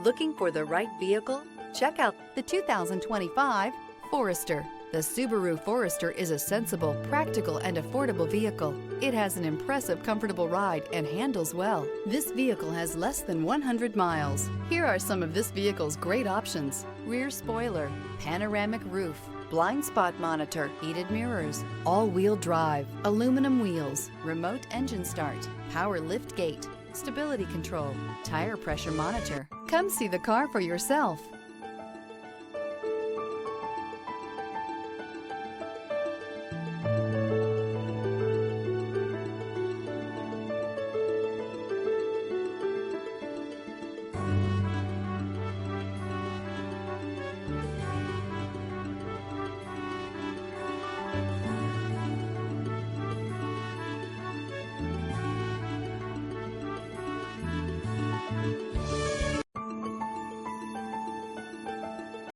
Looking for the right vehicle? Check out the 2025 Forester. The Subaru Forester is a sensible, practical, and affordable vehicle. It has an impressive, comfortable ride and handles well. This vehicle has less than 100 miles. Here are some of this vehicle's great options: rear spoiler, panoramic roof, blind spot monitor, heated mirrors, all-wheel drive, aluminum wheels, remote engine start, power lift gate, stability control, tire pressure monitor. Come see the car for yourself.